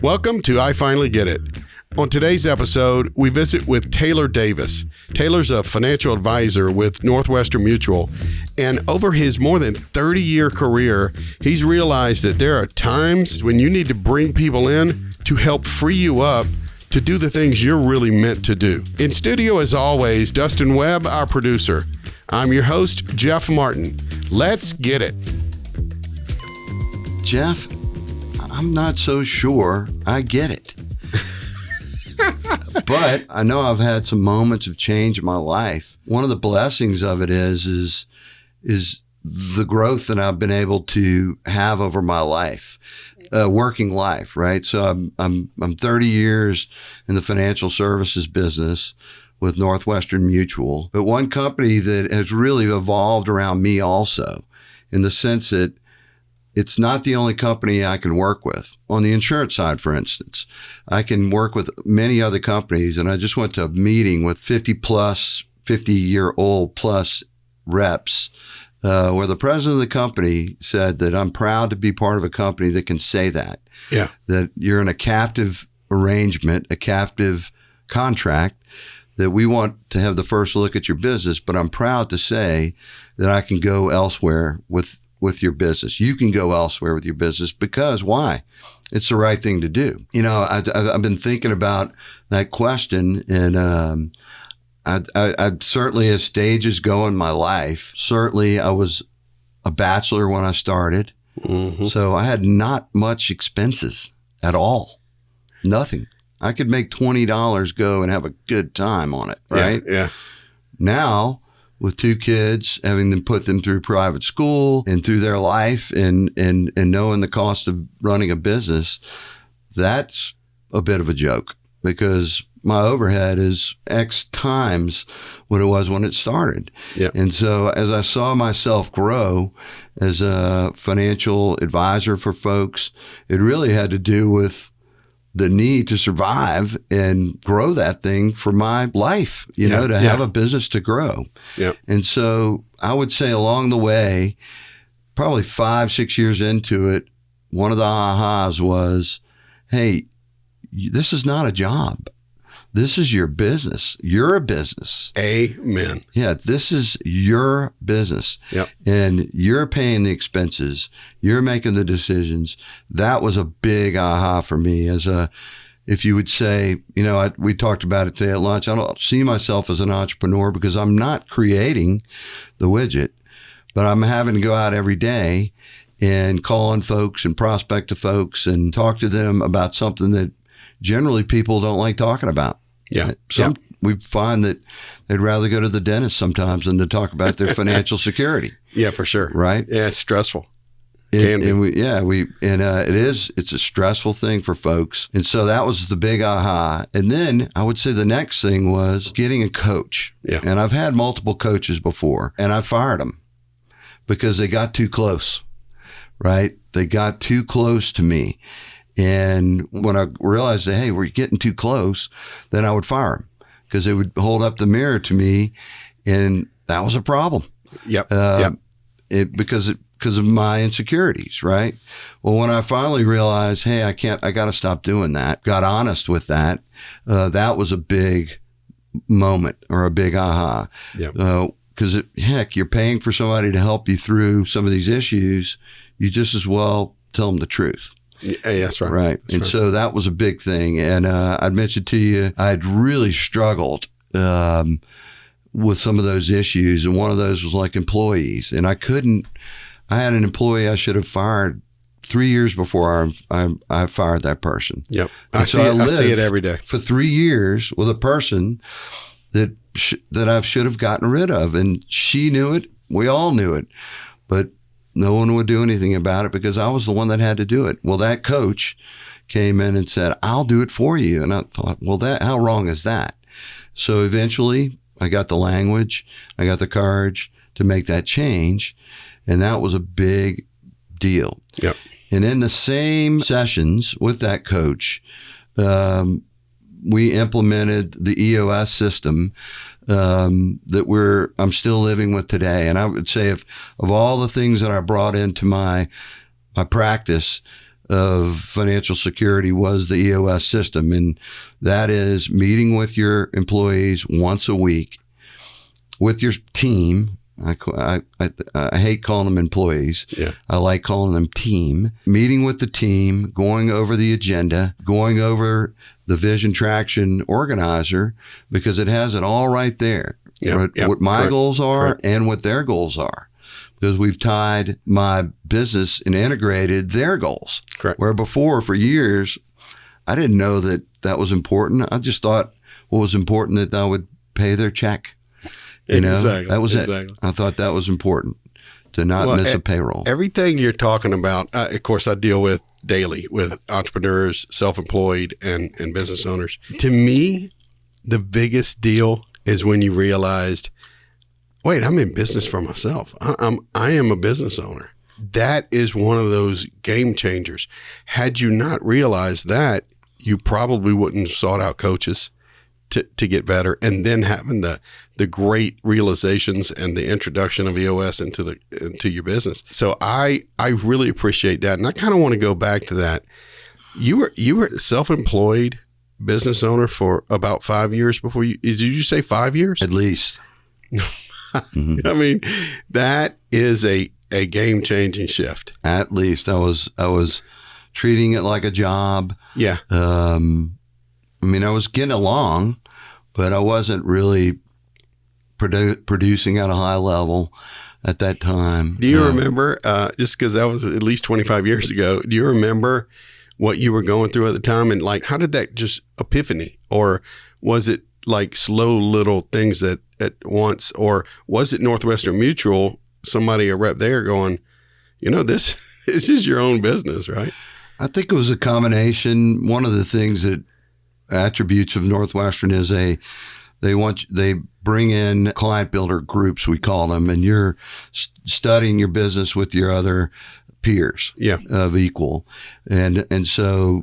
Welcome to I Finally Get It. On today's episode, we visit with Taylor Davis. Taylor's a financial advisor with Northwestern Mutual, and over his more than 30-year career, he's realized that there are times when you need to bring people in to help free you up to do the things you're really meant to do. In studio, as always, Dustin Webb, our producer. I'm your host, Jeff Martin. Let's get it. Jeff, I'm not so sure I get it. But I know I've had some moments of change in my life. One of the blessings of it is the growth that I've been able to have over my life, working life, right? So I'm 30 years in the financial services business with Northwestern Mutual, but one company that has really evolved around me also, in the sense that it's not the only company I can work with. On the insurance side, for instance, I can work with many other companies, and I just went to a meeting with 50-year-old plus reps, where the president of the company said that I'm proud to be part of a company that can say that. Yeah. That you're in a captive arrangement, a captive contract, that we want to have the first look at your business, but I'm proud to say that I can go elsewhere with your business. You can go elsewhere with your business because why? It's the right thing to do. You know, I've been thinking about that question, and I certainly, as stages go in my life, certainly I was a bachelor when I started. Mm-hmm. So I had not much expenses at all. Nothing. I could make $20 go and have a good time on it, right? Yeah. Now, with two kids, having them put them through private school and through their life and knowing the cost of running a business, that's a bit of a joke because my overhead is X times what it was when it started. Yeah. And so as I saw myself grow as a financial advisor for folks, it really had to do with the need to survive and grow that thing for my life, to have a business to grow. Yeah. And so I would say along the way, probably 5-6 years into it, one of the ahas was, hey, this is not a job. This is your business. You're a business. Amen. Yeah, this is your business. Yep. And you're paying the expenses. You're making the decisions. That was a big aha for me if you would say, we talked about it today at lunch. I don't see myself as an entrepreneur because I'm not creating the widget, but I'm having to go out every day and call on folks and prospect to folks and talk to them about something that generally people don't like talking about. Yeah. We find that they'd rather go to the dentist sometimes than to talk about their financial security. Yeah, for sure. Right? Yeah, it's stressful. It's a stressful thing for folks. And so that was the big aha. And then I would say the next thing was getting a coach. Yeah. And I've had multiple coaches before, and I fired them because they got too close, right? They got too close to me. And when I realized that, hey, we're getting too close, then I would fire them because they would hold up the mirror to me, and that was a problem. Yep. Because of my insecurities, right? Well, when I finally realized, hey, I got to stop doing that, got honest with that, that was a big moment or a big aha. Yeah. Because you're paying for somebody to help you through some of these issues. You just as well tell them the truth. Yeah, that's right. Right. That's and right. So that was a big thing. And I'd mentioned to you, I'd really struggled with some of those issues. And one of those was like employees. And I had an employee I should have fired 3 years before I fired that person. Yep. I see it every day. For 3 years with a person that I should have gotten rid of. And she knew it. We all knew it. But no one would do anything about it because I was the one that had to do it. Well, that coach came in and said, I'll do it for you. And I thought, well, how wrong is that? So eventually I got the language, I got the courage to make that change. And that was a big deal. Yep. And in the same sessions with that coach, we implemented the EOS system that I'm still living with today. And I would say of all the things that I brought into my practice, of financial security was the EOS system. And that is meeting with your employees once a week with your team. I hate calling them employees. Yeah. I like calling them team. Meeting with the team, going over the agenda, going over the vision traction organizer, because it has it all right there. What my goals are and what their goals are. Because we've tied my business and integrated their goals. Correct. Where before, for years, I didn't know that was important. I just thought what was important that I would pay their check. Exactly. That was it. I thought that was important, to not miss a payroll. Everything you're talking about, of course, I deal with daily with entrepreneurs, self-employed, and business owners. To me, the biggest deal is when you realized, wait, I'm in business for myself. I am a business owner. That is one of those game changers. Had you not realized that, you probably wouldn't have sought out coaches to get better, and then having the great realizations and the introduction of EOS into your business. So I really appreciate that, and I kind of want to go back to that. You were a self-employed business owner for about 5 years before you. Did you say 5 years? At least. Mm-hmm. I mean, that is a game changing shift. At least I was treating it like a job. Yeah. I mean, I was getting along, but I wasn't really producing at a high level at that time. Do you remember, just because that was at least 25 years ago, do you remember what you were going through at the time? And like, how did that just epiphany? Or was it like slow little things that at once? Or was it Northwestern Mutual, somebody, a rep there going, this is your own business, right? I think it was a combination. One of the things that attributes of Northwestern is they bring in client builder groups, we call them, and you're studying your business with your other peers of equal. And so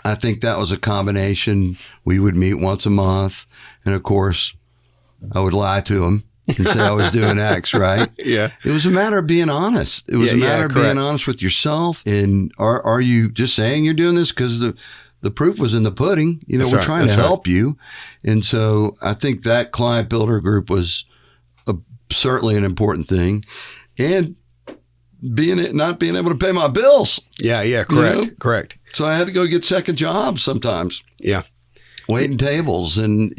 I think that was a combination. We would meet once a month, and of course I would lie to them and say I was doing X, right? Yeah. It was a matter of being honest. It was a matter of being honest with yourself. And are you just saying you're doing this because the proof was in the pudding? We're trying to help you. And so I think that client builder group was certainly an important thing. And not being able to pay my bills. Yeah, correct, correct. So I had to go get second jobs sometimes. Yeah. Waiting tables and,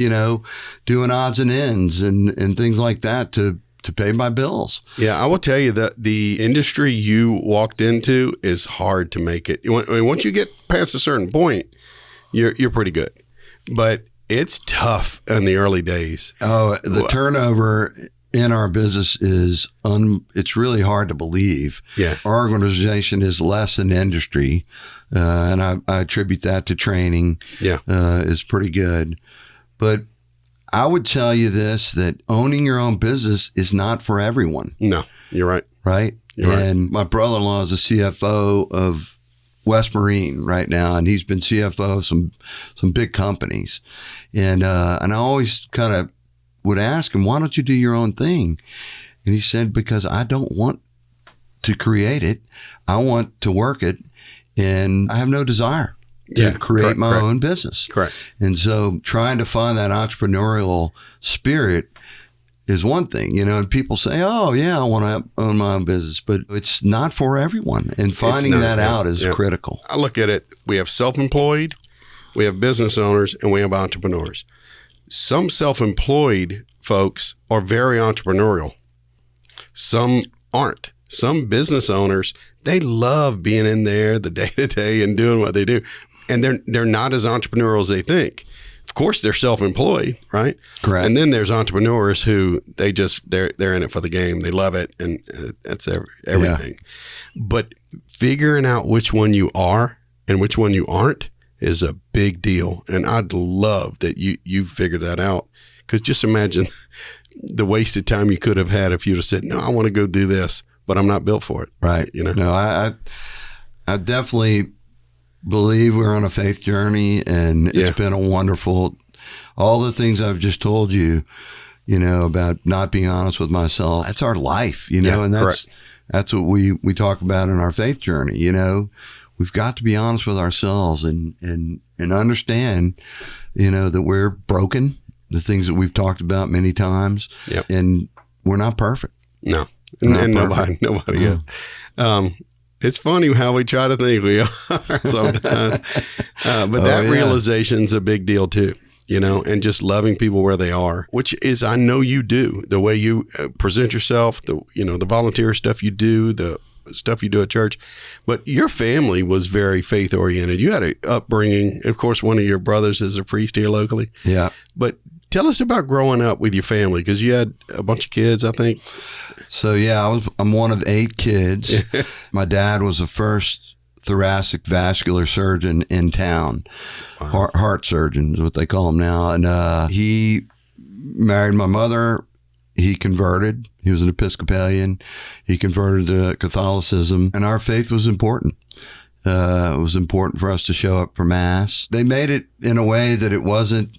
doing odds and ends and things like that to pay my bills. Yeah, I will tell you that the industry you walked into is hard to make it. Once you get past a certain point, you're pretty good. But it's tough in the early days. Oh, the turnover in our business is it's really hard to believe. Yeah. Our organization is less than industry, and I attribute that to training. Yeah. Is pretty good. But I would tell you this, that owning your own business is not for everyone. No, you're right. Right? And my brother-in-law is the CFO of West Marine right now, and he's been CFO of some big companies. And I always kind of would ask him, why don't you do your own thing? And he said, because I don't want to create it. I want to work it, and I have no desire to create my own business. Correct. And so trying to find that entrepreneurial spirit is one thing, and people say, oh, yeah, I want to own my own business, but it's not for everyone. And finding that out is critical. I look at it, we have self-employed, we have business owners, and we have entrepreneurs. Some self-employed folks are very entrepreneurial. Some aren't. Some business owners, they love being in there the day-to-day and doing what they do. And they're not as entrepreneurial as they think. Of course, they're self-employed, right? Correct. And then there's entrepreneurs who they're in it for the game. They love it, and that's everything. Yeah. But figuring out which one you are and which one you aren't is a big deal. And I'd love that you figured that out, because just imagine the wasted time you could have had if you'd have said, no, I want to go do this, but I'm not built for it. Right. No, I definitely believe we're on a faith journey, and it's been a wonderful, all the things I've just told you, about not being honest with myself. That's our life, and that's what we talk about in our faith journey. we've got to be honest with ourselves and understand, that we're broken, the things that we've talked about many times. Yep. And we're not perfect. No. And nobody is. It's funny how we try to think we are sometimes. But realization's a big deal too, and just loving people where they are, which is, I know you do, the way you present yourself, the volunteer stuff you do, the stuff you do at church. But your family was very faith oriented. You had an upbringing. Of course, one of your brothers is a priest here locally. Yeah. But tell us about growing up with your family, because you had a bunch of kids, I think. So yeah, I'm one of 8 kids. My dad was the first thoracic vascular surgeon in town. Wow. Heart surgeon is what they call him now. And he married my mother. He converted. He was an Episcopalian. He converted to Catholicism, and our faith was important. It was important for us to show up for Mass. They made it in a way that it wasn't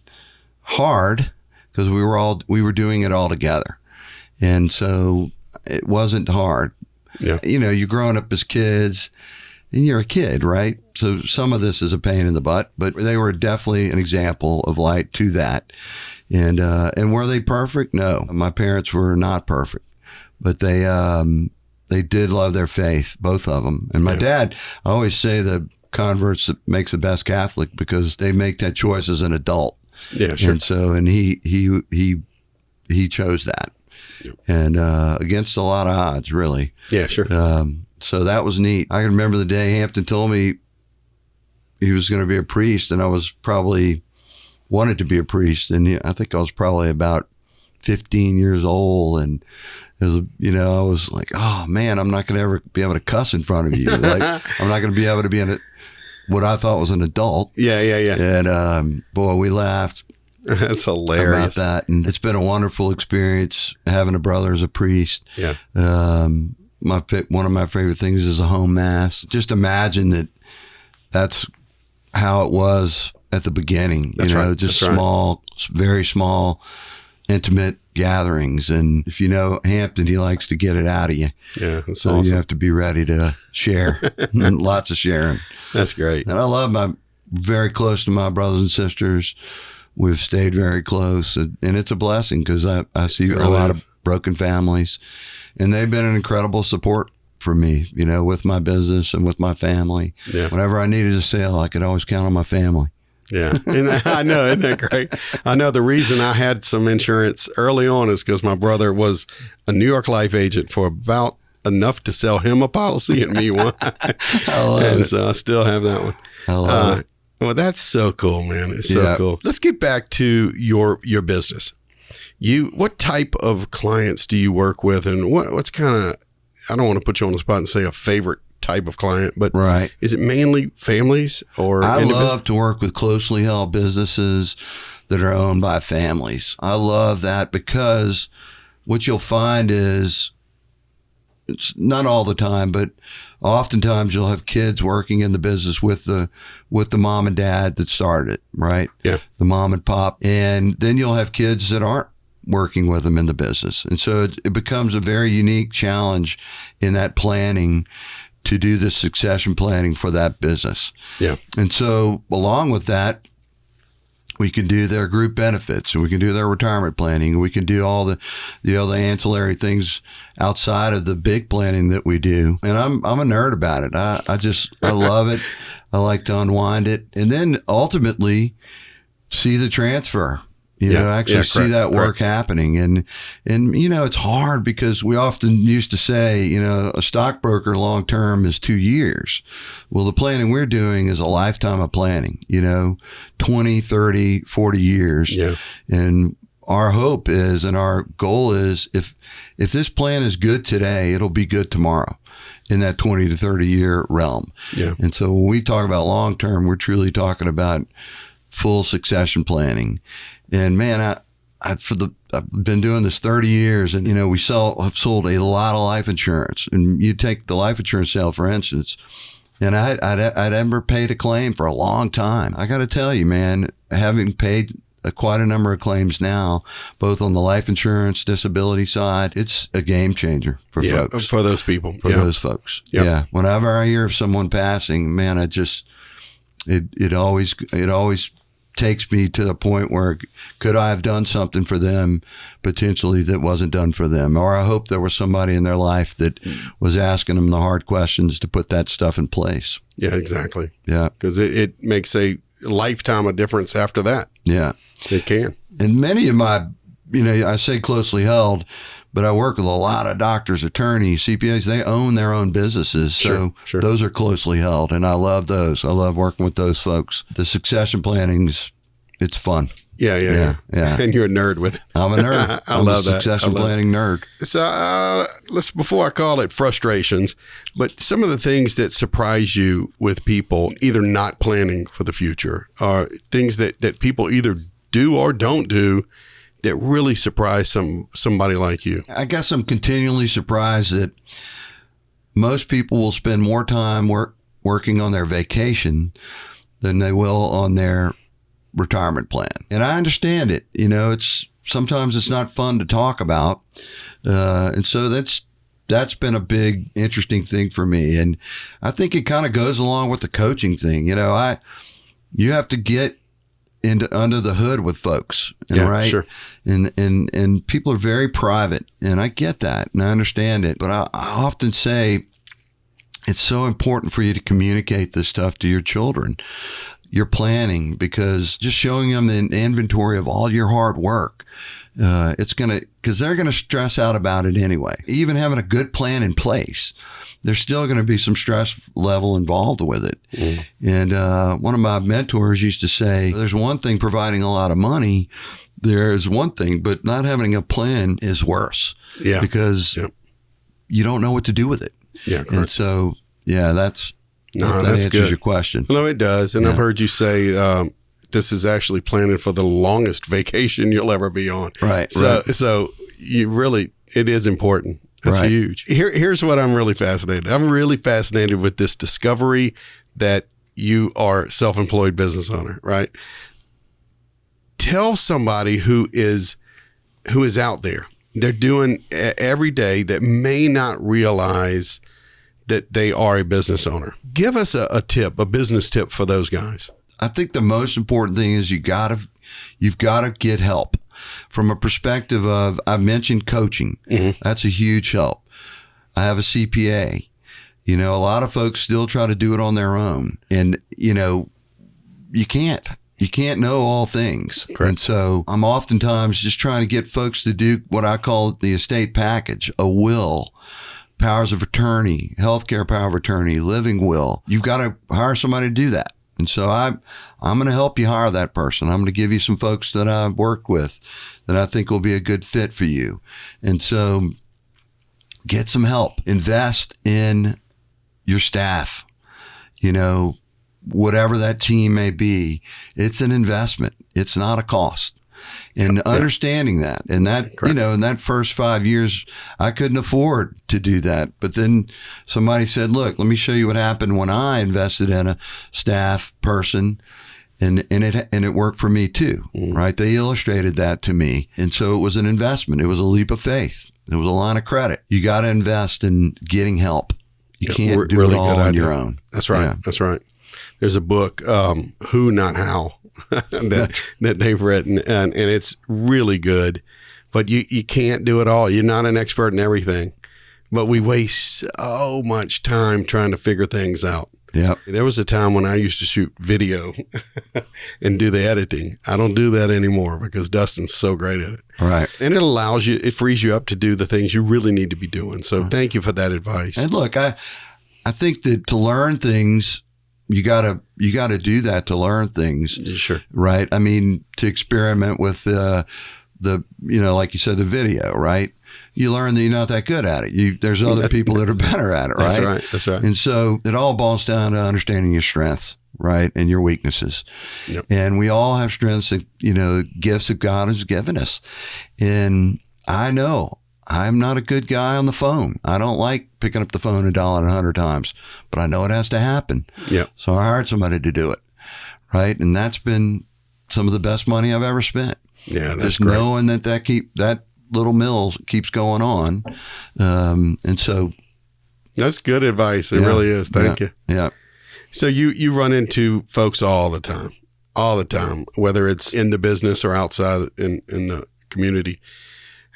hard, because we were doing it all together, and so it wasn't hard. Yeah, you're growing up as kids, and you're a kid, right? So some of this is a pain in the butt, but they were definitely an example of light to that. And were they perfect? No, my parents were not perfect, but they did love their faith, both of them. And my dad, I always say the converts that makes the best Catholic, because they make that choice as an adult. Yeah, sure. And so, and he chose that, and against a lot of odds, really. Yeah, sure. So that was neat. I can remember the day Hampton told me he was going to be a priest, and I was probably wanted to be a priest, and I think I was probably about 15 years old, and it was, I was like, oh man, I'm not going to ever be able to cuss in front of you. Like, I'm not going to be able to be what I thought was an adult. Yeah. And boy, we laughed. That's hilarious about that, and it's been a wonderful experience having a brother as a priest. Yeah. One of my favorite things is a home Mass. Just imagine that's how it was at the beginning. That's right. Just small, very small, intimate gatherings. And if you know Hampton, he likes to get it out of you. Yeah, that's so awesome. You have to be ready to share, and lots of sharing. That's great. And I love very close to my brothers and sisters. We've stayed very close, and it's a blessing, because I see a lot of broken families, and they've been an incredible support for me, with my business and with my family. Yeah. Whenever I needed a sale, I could always count on my family. Yeah. And I know, isn't that great? I know the reason I had some insurance early on is because my brother was a New York Life agent for about enough to sell him a policy and me one. So I still have that one. I love it. Well, that's so cool, man. It's so cool. Let's get back to your business. What type of clients do you work with, and what's kind of, I don't want to put you on the spot and say a favorite type of client, but right. Is it mainly families or? I love to work with closely held businesses that are owned by families. I love that, because what you'll find is, it's not all the time, but oftentimes you'll have kids working in the business with the mom and dad that started it, right? Yeah. The mom and pop. And then you'll have kids that aren't working with them in the business. And so it becomes a very unique challenge in that planning to do the succession planning for that business. Yeah. And so along with that, we can do their group benefits, and we can do their retirement planning, and we can do all the ancillary things outside of the big planning that we do. And I'm a nerd about it. I love it. I like to unwind it, and then ultimately see the transfer. See that work happening. And it's hard, because we often used to say, a stockbroker long-term is 2 years. Well, the planning we're doing is a lifetime of planning, 20, 30, 40 years. Yeah. And our hope is, and our goal is, if this plan is good today, it'll be good tomorrow in that 20 to 30 year realm. Yeah. And so when we talk about long-term, we're truly talking about full succession planning. And man, I've been doing this 30 years, and we have sold a lot of life insurance. And you take the life insurance sale, for instance, and I'd never paid a claim for a long time. I got to tell you, man, having paid quite a number of claims now, both on the life insurance, disability side. It's a game changer for folks. For those people. For those folks. Yep. Yeah. Whenever I hear of someone passing, man, it always takes me to the point where could I have done something for them potentially that wasn't done for them? Or I hope there was somebody in their life that was asking them the hard questions to put that stuff in place. Yeah, exactly. Yeah. Because it makes a lifetime of difference after that. Yeah. It can. And many of my, I say closely held, but I work with a lot of doctors, attorneys, CPAs. They own their own businesses. So Sure. Those are closely held. And I love those. I love working with those folks. The succession planning's, it's fun. Yeah. And you're a nerd with it. I'm a nerd. I'm a succession planning nerd. So before I call it frustrations, but some of the things that surprise you with people either not planning for the future are things that people either do or don't do that really surprise somebody like you. I guess I'm continually surprised that most people will spend more time working on their vacation than they will on their retirement plan. And I understand it. Sometimes it's not fun to talk about. And so that's been a big, interesting thing for me. And I think it kind of goes along with the coaching thing. You have to get under the hood with folks, right? Sure. And people are very private, and I get that, and I understand it. But I often say it's so important for you to communicate this stuff to your children, your planning, because just showing them the inventory of all your hard work, because they're gonna stress out about it anyway. Even having a good plan in place, there's still going to be some stress level involved with it. And one of my mentors used to say, there's one thing providing a lot of money, there's one thing, but not having a plan is worse. Yeah. Because you don't know what to do with it. Yeah, correct. And so, that answers good. your question. No, it does. And I've heard you say this is actually planning for the longest vacation you'll ever be on. Right. So you really, it is important. That's huge. Here's what I'm really fascinated. I'm really fascinated with this discovery that you are self-employed business owner, right? Tell somebody who is out there, they're doing every day that may not realize that they are a business owner. Give us a tip, a business tip for those guys. I think the most important thing is you've got to get help. From a perspective of, I mentioned coaching. Mm-hmm. That's a huge help. I have a CPA. A lot of folks still try to do it on their own. And, you can't know all things. Correct. And so I'm oftentimes just trying to get folks to do what I call the estate package, a will, powers of attorney, healthcare power of attorney, living will. You've got to hire somebody to do that. And so I'm going to help you hire that person. I'm going to give you some folks that I've worked with that I think will be a good fit for you. And so get some help. Invest in your staff. Whatever that team may be, it's an investment. It's not a cost. And understanding that, and that, Correct. In that first 5 years, I couldn't afford to do that. But then somebody said, look, let me show you what happened when I invested in a staff person, and it worked for me too, right? They illustrated that to me. And so it was an investment. It was a leap of faith. It was a line of credit. You got to invest in getting help. You can't do it all on your own. That's right. Yeah. That's right. There's a book, Who Not How, that they've written, and it's really good. But you can't do it all. You're not an expert in everything. But we waste so much time trying to figure things out. Yep. There was a time when I used to shoot video and do the editing. I don't do that anymore because Dustin's so great at it. Right. And it frees you up to do the things you really need to be doing. So thank you for that advice. And look, I think that to learn things, you gotta do that to learn things. Sure. Right. I mean, to experiment with the like you said, the video, right? You learn that you're not that good at it. There's other people that are better at it, right? That's right. And so it all boils down to understanding your strengths, right? And your weaknesses. Yep. And we all have strengths that, gifts that God has given us. And I know I'm not a good guy on the phone. I don't like picking up the phone and dialing 100 times, but I know it has to happen. Yep. So I hired somebody to do it, right? And that's been some of the best money I've ever spent. Yeah, that's just great. knowing that little mill keeps going on, and so that's good advice. It really is. Thank you. Yeah. So you run into folks all the time, whether it's in the business or outside in the community.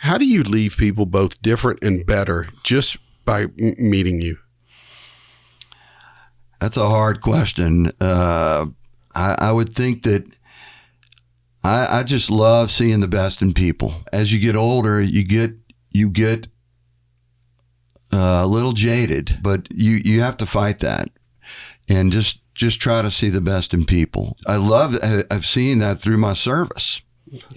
How do you leave people both different and better just by meeting you? That's a hard question. I would think that I just love seeing the best in people. As you get older, you get a little jaded, but you have to fight that and just try to see the best in people. I've seen that through my service.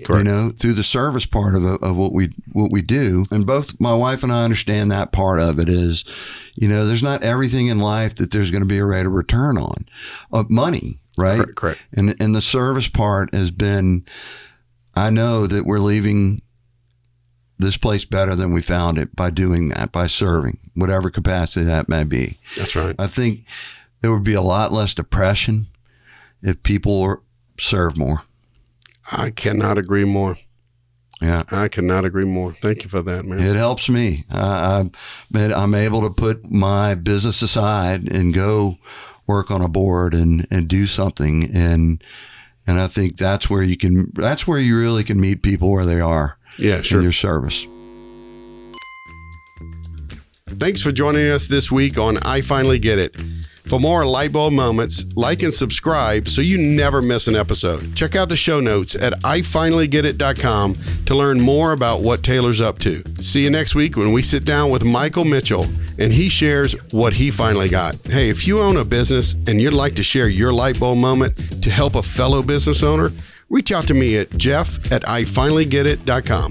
Correct. Through the service part of what we do. And both my wife and I understand that part of it is, there's not everything in life that there's going to be a rate of return on money, right? Correct. And the service part has been, I know that we're leaving this place better than we found it by doing that, by serving, whatever capacity that may be. That's right. I think there would be a lot less depression if people serve more. I cannot agree more. Yeah, I cannot agree more. Thank you for that, man. It helps me. I'm able to put my business aside and go work on a board and do something. And I think that's where you really can meet people where they are. Yeah, sure. In your service. Thanks for joining us this week on I Finally Get It. For more light bulb moments, like and subscribe so you never miss an episode. Check out the show notes at ifinallygetit.com to learn more about what Taylor's up to. See you next week when we sit down with Michael Mitchell and he shares what he finally got. Hey, if you own a business and you'd like to share your light bulb moment to help a fellow business owner, reach out to me at jeff@ifinallygetit.com.